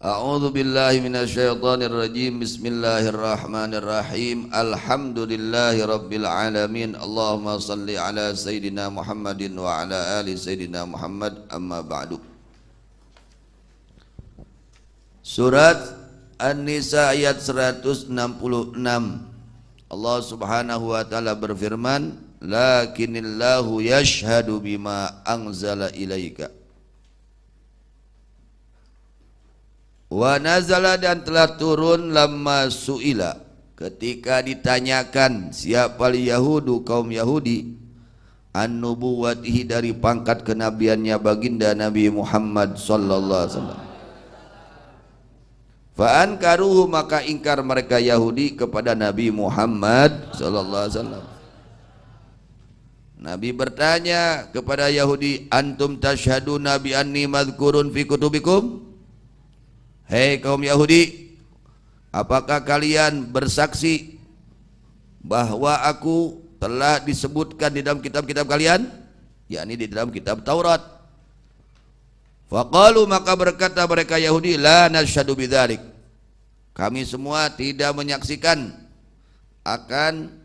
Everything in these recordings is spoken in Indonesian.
A'udzu billahi minasyaitonir rajim. Bismillahirrahmanirrahim. Alhamdulillahi rabbil alamin. Allahumma shalli ala sayidina Muhammadin wa ala ali sayidina Muhammad. Amma ba'du. Surat An-Nisa ayat 166. Allah Subhanahu wa taala berfirman, "Lakinnillahu yashhadu bima anzala ilaika." Wa nazala, dan telah turun lamma su'ila, ketika ditanyakan siapa Yahudu, kaum Yahudi, an nubuwatihi, dari pangkat kenabiannya baginda Nabi Muhammad sallallahu alaihi wasallam. Fa ankaruhu, maka ingkar mereka Yahudi kepada Nabi Muhammad sallallahu alaihi wasallam. Nabi bertanya kepada Yahudi, antum tashhaduna bi anni madhkurun fi kutubikum? Hei kaum Yahudi, apakah kalian bersaksi bahwa aku telah disebutkan di dalam kitab-kitab kalian, yakni di dalam kitab Taurat? Faqalu, maka berkata mereka Yahudi, la nashhadu bidzalik, kami semua tidak menyaksikan akan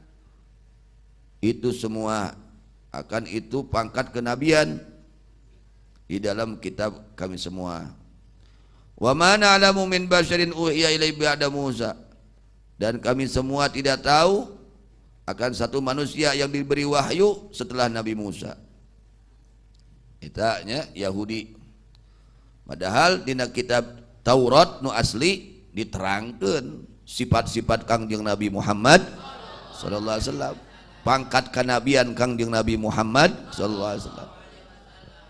itu semua, akan itu pangkat kenabian di dalam kitab kami semua. Wa ma na'lamu min basyarin uhiya ilaihi ba'da Musa, dan kami semua tidak tahu akan satu manusia yang diberi wahyu setelah Nabi Musa. Itanya Yahudi. Padahal di kitab Taurat nu asli diterangkan sifat-sifat Kangjeng Nabi Muhammad sallallahu alaihi wasallam, pangkat kenabian Kangjeng Nabi Muhammad sallallahu alaihi wasallam.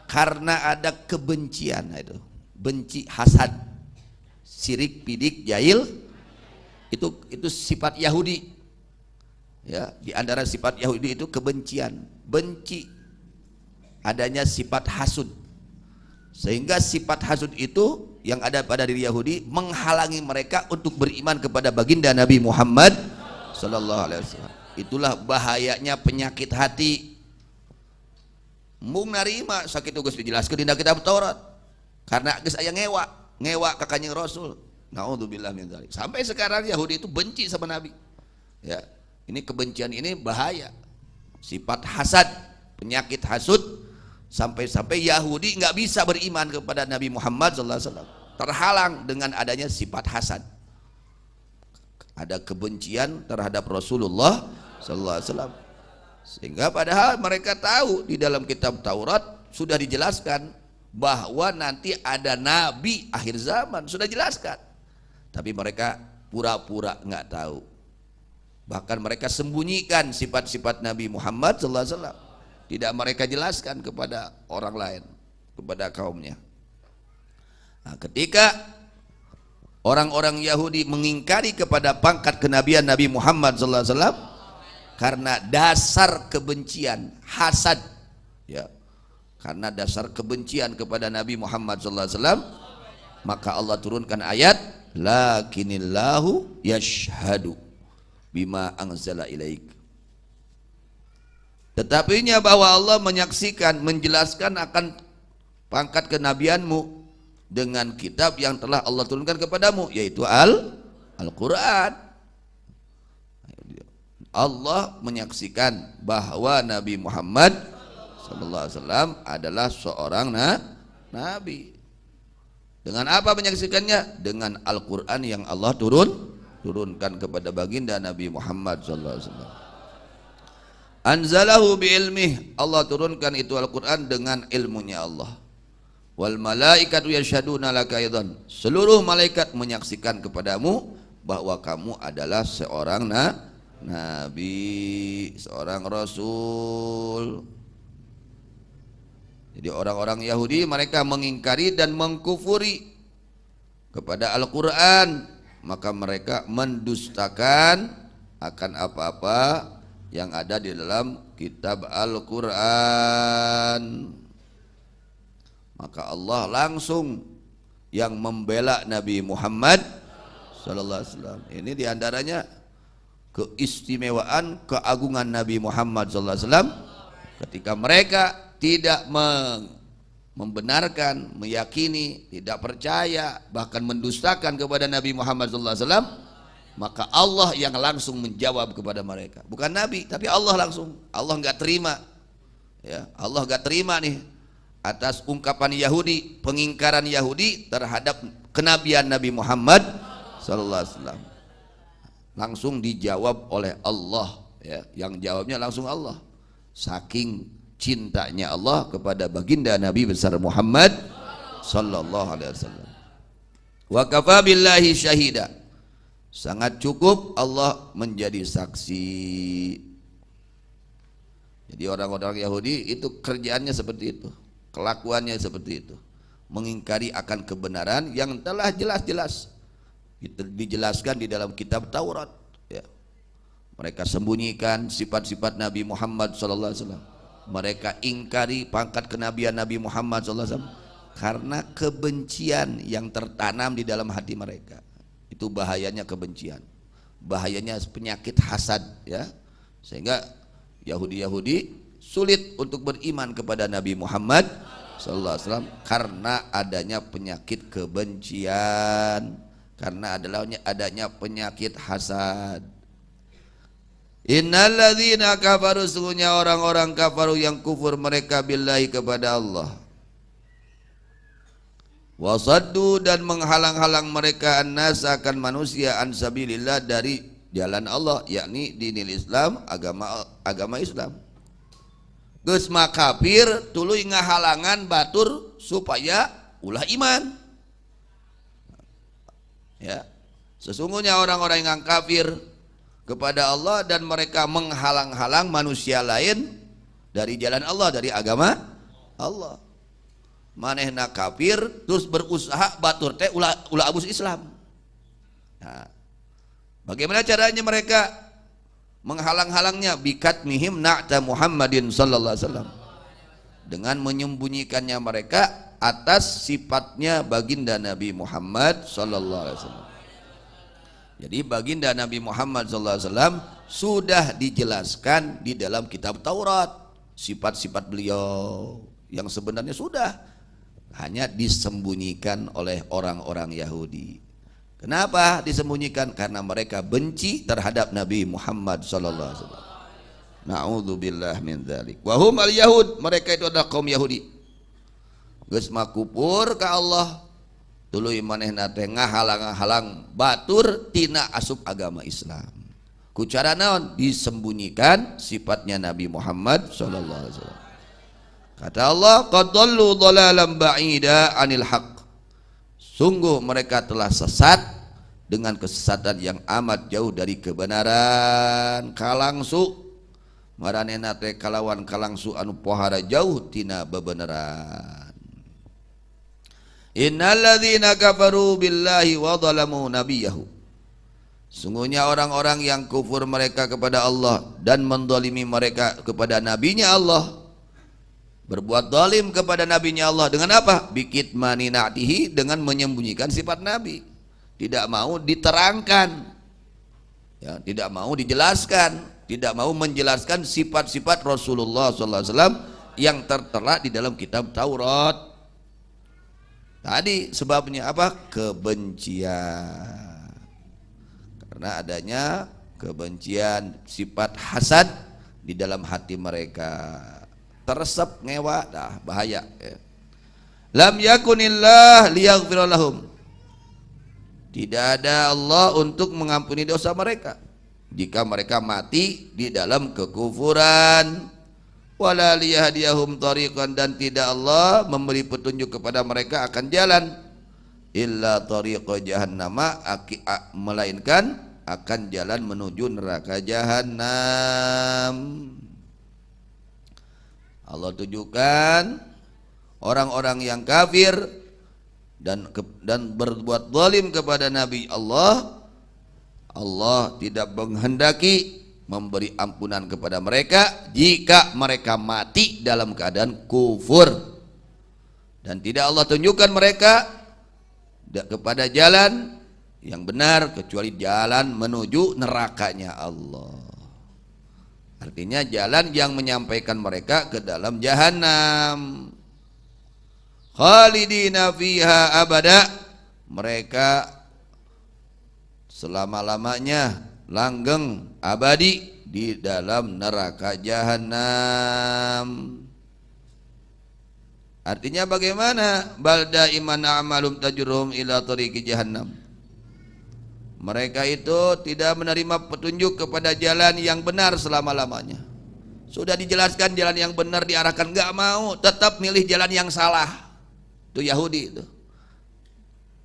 Karena ada kebencian, itu benci, hasad, sirik, pidik, jahil, itu sifat Yahudi. Ya, di antara sifat Yahudi itu kebencian, benci adanya sifat hasud. Sehingga sifat hasud itu yang ada pada diri Yahudi menghalangi mereka untuk beriman kepada baginda Nabi Muhammad sallallahu alaihi wasallam. Itulah bahayanya penyakit hati. Mung narima sakit geus dijelaskeun dina kitab Taurat. Karena geus aya ngewa ka Kanjeng Rasul. Naudzubillah min dzalik. Sampai sekarang Yahudi itu benci sama Nabi. Ya, ini kebencian ini bahaya. Sifat hasad, penyakit hasud, sampai-sampai Yahudi nggak bisa beriman kepada Nabi Muhammad sallallahu alaihi wasallam. Terhalang dengan adanya sifat hasad. Ada kebencian terhadap Rasulullah sallallahu alaihi wasallam. Sehingga padahal mereka tahu di dalam kitab Taurat sudah dijelaskan bahwa nanti ada nabi akhir zaman, sudah jelaskan, tapi mereka pura-pura nggak tahu. Bahkan mereka sembunyikan sifat-sifat Nabi Muhammad SAW, tidak mereka jelaskan kepada orang lain, kepada kaumnya. Nah, ketika orang-orang Yahudi mengingkari kepada pangkat kenabian Nabi Muhammad SAW karena dasar kebencian, hasad, ya, karena dasar kebencian kepada Nabi Muhammad SAW, maka Allah turunkan ayat, lakinnillahu yashhadu bima anzala ilaik. Tetapinya bahwa Allah menyaksikan, menjelaskan akan pangkat kenabianmu dengan kitab yang telah Allah turunkan kepadamu, yaitu Al-Quran. Allah menyaksikan bahwa Nabi Muhammad sallallahu alaihi wasallam adalah seorang nabi. Dengan apa menyaksikannya? Dengan Al-Quran yang Allah turunkan kepada baginda Nabi Muhammad sallallahu alaihi wasallam. Anzalahu bi ilmih, Allah turunkan itu Al-Quran dengan ilmunya Allah. Wal malaikatu yashhaduna laka aidan, seluruh malaikat menyaksikan kepadamu bahwa kamu adalah seorang nabi, seorang rasul. Jadi orang-orang Yahudi mereka mengingkari dan mengkufuri kepada Al-Quran, maka mereka mendustakan akan apa-apa yang ada di dalam kitab Al-Quran. Maka Allah langsung yang membela Nabi Muhammad sallallahu alaihi wasallam. Ini diantaranya keistimewaan, keagungan Nabi Muhammad sallallahu alaihi wasallam ketika mereka tidak membenarkan, meyakini, tidak percaya, bahkan mendustakan kepada Nabi Muhammad SAW, maka Allah yang langsung menjawab kepada mereka. Bukan Nabi, tapi Allah langsung. Allah nggak terima, ya, Allah nggak terima nih atas ungkapan Yahudi, pengingkaran Yahudi terhadap kenabian Nabi Muhammad SAW. Langsung dijawab oleh Allah, ya, yang jawabnya langsung Allah. Saking cintanya Allah kepada baginda Nabi besar Muhammad sallallahu alaihi wasallam. Wa kafa billahi syahida. Sangat cukup Allah menjadi saksi. Jadi orang-orang Yahudi itu kerjaannya seperti itu, kelakuannya seperti itu, mengingkari akan kebenaran yang telah jelas-jelas dijelaskan di dalam kitab Taurat, ya. Mereka sembunyikan sifat-sifat Nabi Muhammad sallallahu alaihi wasallam. Mereka ingkari pangkat kenabian Nabi Muhammad SAW karena kebencian yang tertanam di dalam hati mereka. Itu bahayanya kebencian, bahayanya penyakit hasad, ya. Sehingga Yahudi sulit untuk beriman kepada Nabi Muhammad SAW karena adanya penyakit kebencian, karena adanya penyakit hasad. Innalladzina kafaru, sungguhnya orang-orang kafaru yang kufur mereka billahi kepada Allah, wasaddu, dan menghalang-halang mereka annas akan manusia an sabilillah, dari jalan Allah, yakni dinil Islam, agama Islam. Geus mah kafir tuluy ngahalangan batur supaya ulah iman, ya. Sesungguhnya orang-orang yang kafir kepada Allah dan mereka menghalang-halang manusia lain dari jalan Allah, dari agama Allah. Manehna kafir terus berusaha batur teh ulah abus Islam. Nah, bagaimana caranya mereka menghalang-halangnya? Bikatmihim na'ta Muhammadin sallallahu alaihi wasallam, dengan menyembunyikannya mereka atas sifatnya baginda Nabi Muhammad sallallahu alaihi wasallam. Jadi baginda Nabi Muhammad SAW sudah dijelaskan di dalam kitab Taurat sifat-sifat beliau yang sebenarnya sudah, hanya disembunyikan oleh orang-orang Yahudi. Kenapa disembunyikan? Karena mereka benci terhadap Nabi Muhammad SAW. Na'udzubillah min dzalik. Wa hum al-yahud, mereka itu adalah kaum Yahudi. Geus mah kufur ka Allah, tuluy manehna teh ngahalang-halang batur tina asup agama Islam. Ku cara naon? Disembunyikan sifatnya Nabi Muhammad sallallahu alaihi wasallam. Kata Allah, qad dallu dhalalan ba'ida 'anil haqq. Sungguh mereka telah sesat dengan kesesatan yang amat jauh dari kebenaran. Kalangsu maranehna teh kalawan kalangsu anu pohara jauh tina bebeneran. Innalladzina kafaru billahi wa dhalamu nabiyahu, sungguhnya orang-orang yang kufur mereka kepada Allah dan mendolimi mereka kepada nabinya Allah, berbuat zalim kepada nabinya Allah dengan apa? Bikitmani na'tihi, dengan menyembunyikan sifat nabi, tidak mau diterangkan, ya, tidak mau dijelaskan, tidak mau menjelaskan sifat-sifat Rasulullah SAW yang tertera di dalam kitab Taurat. Tadi sebabnya apa? Kebencian. Karena adanya kebencian, sifat hasad di dalam hati mereka. Teresep ngewa, dah bahaya, ya. Lam yakunillah liyaghfir lahum, tidak ada Allah untuk mengampuni dosa mereka jika mereka mati di dalam kekufuran. Wala liyahdiyahum tariqan, dan tidak Allah memberi petunjuk kepada mereka akan jalan illa tariqa jahannama, melainkan akan jalan menuju neraka jahanam. Allah tunjukkan orang-orang yang kafir dan berbuat zalim kepada Nabi Allah, Allah tidak menghendaki memberi ampunan kepada mereka jika mereka mati dalam keadaan kufur, dan tidak Allah tunjukkan mereka kepada jalan yang benar kecuali jalan menuju nerakanya Allah. Artinya jalan yang menyampaikan mereka ke dalam jahanam. khalidina fiha abada, mereka selama-lamanya langgeng abadi di dalam neraka jahanam. Artinya bagaimana? Balda iman amalum tajrum ila tariqi jahannam. Mereka itu tidak menerima petunjuk kepada jalan yang benar selama-lamanya. Sudah dijelaskan jalan yang benar diarahkan, enggak mau, tetap milih jalan yang salah. Itu Yahudi itu.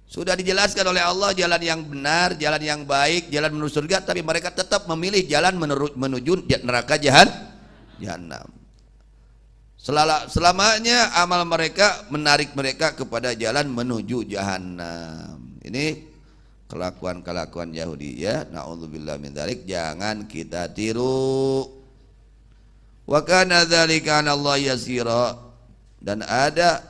Sudah dijelaskan oleh Allah jalan yang benar, jalan yang baik, jalan menuju surga, tapi mereka tetap memilih jalan menuju neraka jahanam. Selamanya amal mereka menarik mereka kepada jalan menuju jahanam. Ini kelakuan-kelakuan Yahudi ya. Na'udzubillah min dzalik, jangan kita tiru. Wa kana dzalika 'ala Allah yasira, dan ada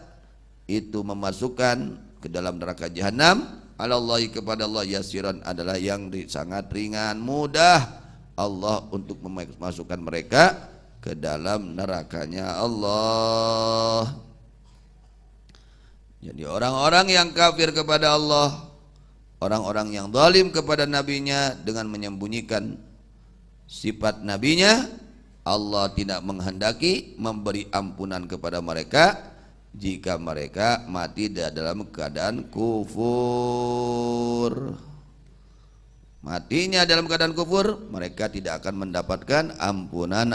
itu memasukkan ke dalam neraka jahanam 'ala Allah, kepada Allah, yasiran adalah yang sangat ringan, mudah Allah untuk memasukkan mereka ke dalam nerakanya Allah. Jadi orang-orang yang kafir kepada Allah, orang-orang yang zalim kepada nabinya dengan menyembunyikan sifat nabinya, Allah tidak menghendaki memberi ampunan kepada mereka jika mereka mati dalam keadaan kufur. Matinya dalam keadaan kufur, mereka tidak akan mendapatkan ampunan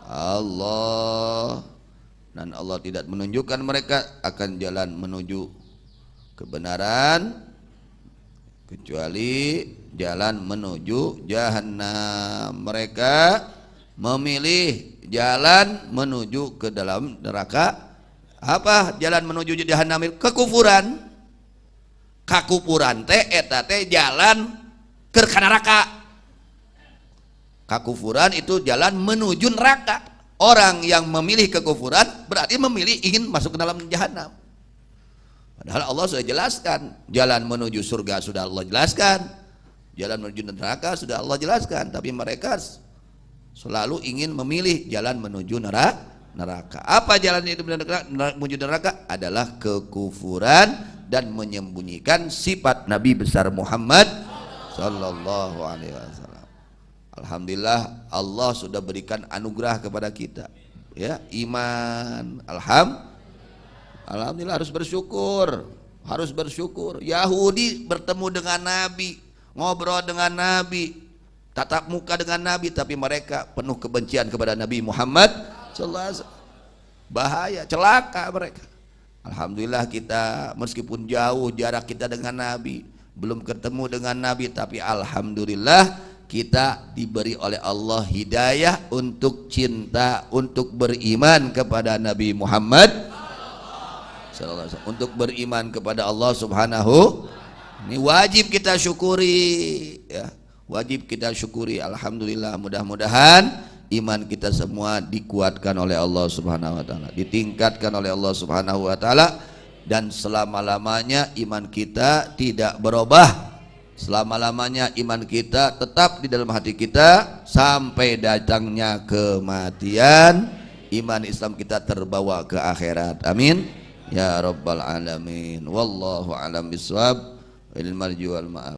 Allah, dan Allah tidak menunjukkan mereka akan jalan menuju kebenaran kecuali jalan menuju jahanam. Mereka memilih jalan menuju ke dalam neraka. Apa jalan menuju jahanam? Kekufuran. Kakufuran teh eta teh jalan ke neraka. Kekufuran itu jalan menuju neraka. Orang yang memilih kekufuran berarti memilih ingin masuk ke dalam jahanam. Padahal Allah sudah jelaskan, jalan menuju surga sudah Allah jelaskan, jalan menuju neraka sudah Allah jelaskan, tapi mereka selalu ingin memilih jalan menuju neraka. Apa jalan itu menuju neraka? Adalah kekufuran dan menyembunyikan sifat Nabi besar Muhammad sallallahu alaihi wasallam. Alhamdulillah Allah sudah berikan anugerah kepada kita ya, iman. Alhamdulillah, harus bersyukur, harus bersyukur. Yahudi bertemu dengan Nabi, ngobrol dengan Nabi, tatap muka dengan Nabi, tapi mereka penuh kebencian kepada Nabi Muhammad sallallahu alaihi wasallam. Bahaya, celaka mereka. Alhamdulillah kita meskipun jauh jarak kita dengan Nabi, belum ketemu dengan Nabi, tapi alhamdulillah kita diberi oleh Allah hidayah untuk cinta, untuk beriman kepada Nabi Muhammad sallallahu alaihi wasallam, untuk beriman kepada Allah Subhanahu. Ini wajib kita syukuri ya, wajib kita syukuri. Alhamdulillah, mudah-mudahan iman kita semua dikuatkan oleh Allah Subhanahu wa taala, ditingkatkan oleh Allah Subhanahu wa taala, dan selama-lamanya iman kita tidak berubah. Selama-lamanya iman kita tetap di dalam hati kita sampai datangnya kematian. Iman Islam kita terbawa ke akhirat. Amin ya rabbal alamin. Wallahu a'lam bishawab. Ilmal jual maaf.